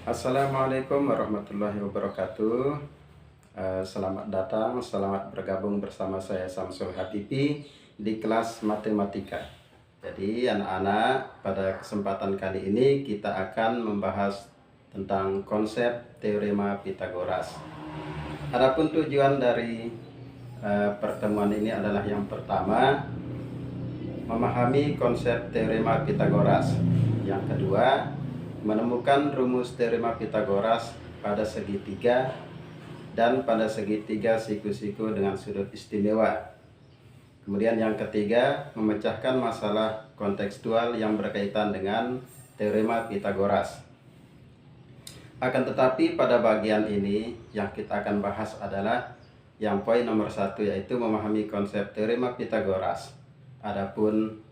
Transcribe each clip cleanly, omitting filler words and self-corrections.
Assalamualaikum warahmatullahi wabarakatuh. Selamat datang, selamat bergabung bersama saya Samsul Habibi di kelas matematika. Jadi anak-anak, pada kesempatan kali ini kita akan membahas tentang konsep teorema Pitagoras. Adapun tujuan dari pertemuan ini adalah yang pertama, memahami konsep teorema Pitagoras. Yang kedua, menemukan rumus teorema Pitagoras pada segitiga dan pada segitiga siku-siku dengan sudut istimewa. Kemudian yang ketiga, memecahkan masalah kontekstual yang berkaitan dengan teorema Pitagoras. Akan tetapi pada bagian ini yang kita akan bahas adalah yang poin nomor 1, yaitu memahami konsep teorema Pitagoras. Adapun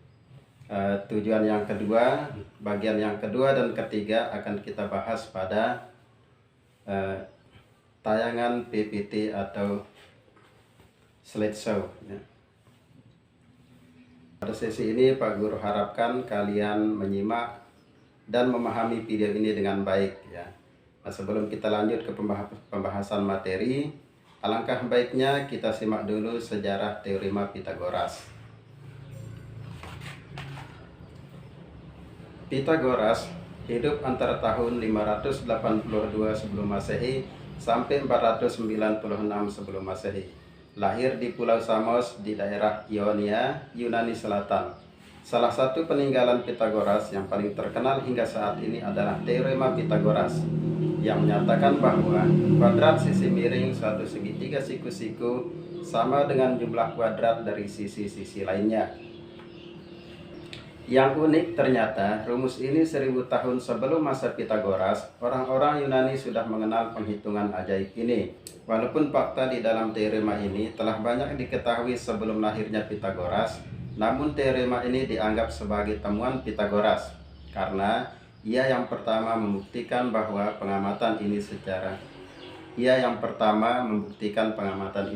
tujuan yang kedua, bagian yang kedua dan ketiga akan kita bahas pada tayangan PPT atau slideshow ya. Pada sesi ini Pak Guru harapkan kalian menyimak dan memahami video ini dengan baik ya. Nah, sebelum kita lanjut ke pembahasan materi, alangkah baiknya kita simak dulu sejarah teorema Pitagoras. Pitagoras hidup antara tahun 582 sebelum Masehi sampai 496 sebelum Masehi. Lahir di Pulau Samos di daerah Ionia, Yunani Selatan. Salah satu peninggalan Pitagoras yang paling terkenal hingga saat ini adalah teorema Pitagoras yang menyatakan bahwa kuadrat sisi miring suatu segitiga siku-siku sama dengan jumlah kuadrat dari sisi-sisi lainnya. Yang unik ternyata rumus ini 1000 tahun sebelum masa Pitagoras, orang-orang Yunani sudah mengenal penghitungan ajaib ini. Walaupun fakta di dalam teorema ini telah banyak diketahui sebelum lahirnya Pitagoras, namun teorema ini dianggap sebagai temuan Pitagoras karena ia yang pertama membuktikan pengamatan ini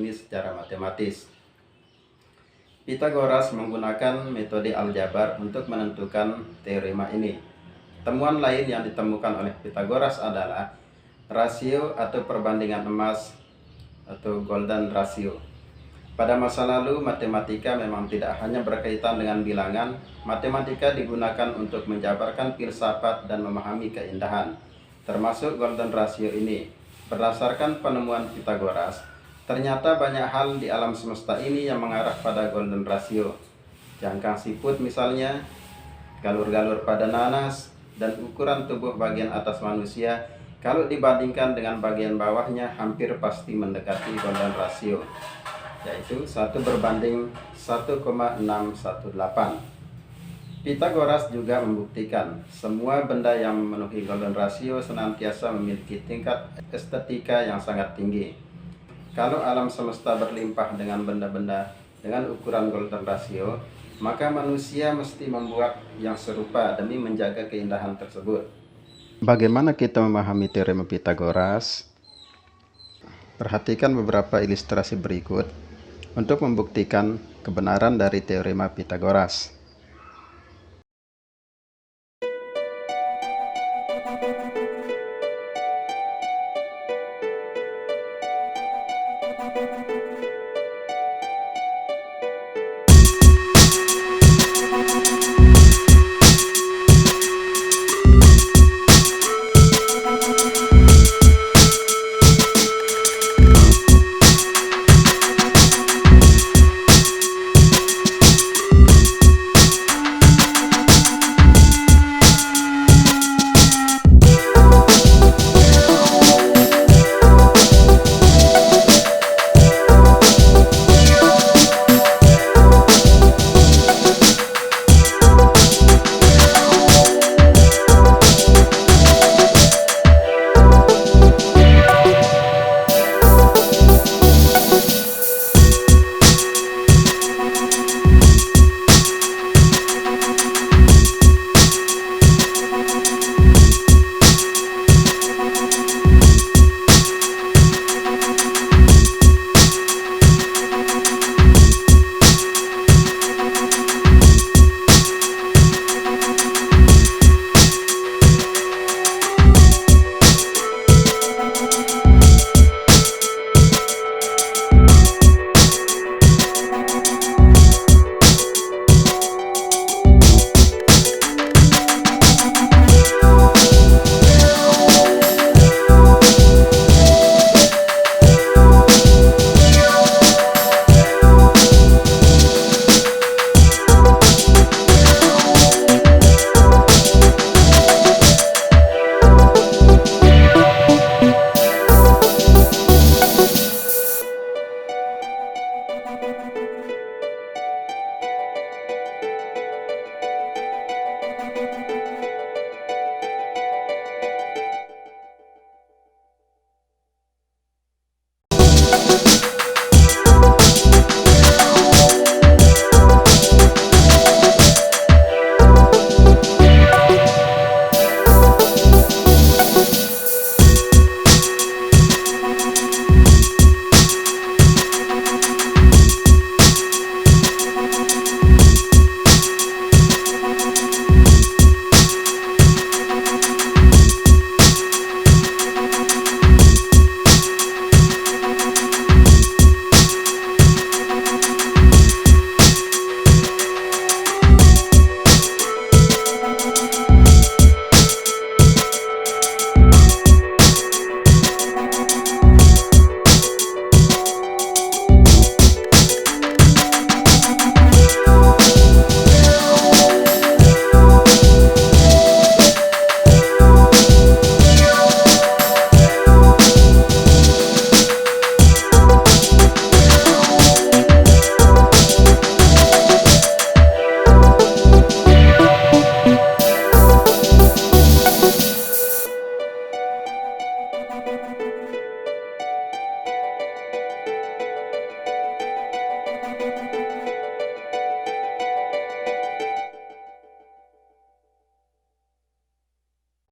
secara matematis. Pitagoras menggunakan metode aljabar untuk menentukan teorema ini. Temuan lain yang ditemukan oleh Pitagoras adalah rasio atau perbandingan emas atau golden ratio. Pada masa lalu, matematika memang tidak hanya berkaitan dengan bilangan. Matematika digunakan untuk menjabarkan filsafat dan memahami keindahan, termasuk golden ratio ini. Berdasarkan penemuan Pitagoras, ternyata banyak hal di alam semesta ini yang mengarah pada golden ratio. Jangkang siput misalnya, galur-galur pada nanas, dan ukuran tubuh bagian atas manusia kalau dibandingkan dengan bagian bawahnya hampir pasti mendekati golden ratio, yaitu 1/1,618. Pitagoras juga membuktikan semua benda yang memenuhi golden ratio senantiasa memiliki tingkat estetika yang sangat tinggi. Kalau alam semesta berlimpah dengan benda-benda dengan ukuran golden ratio, maka manusia mesti membuat yang serupa demi menjaga keindahan tersebut. Bagaimana kita memahami teorema Pitagoras? Perhatikan beberapa ilustrasi berikut untuk membuktikan kebenaran dari teorema Pitagoras.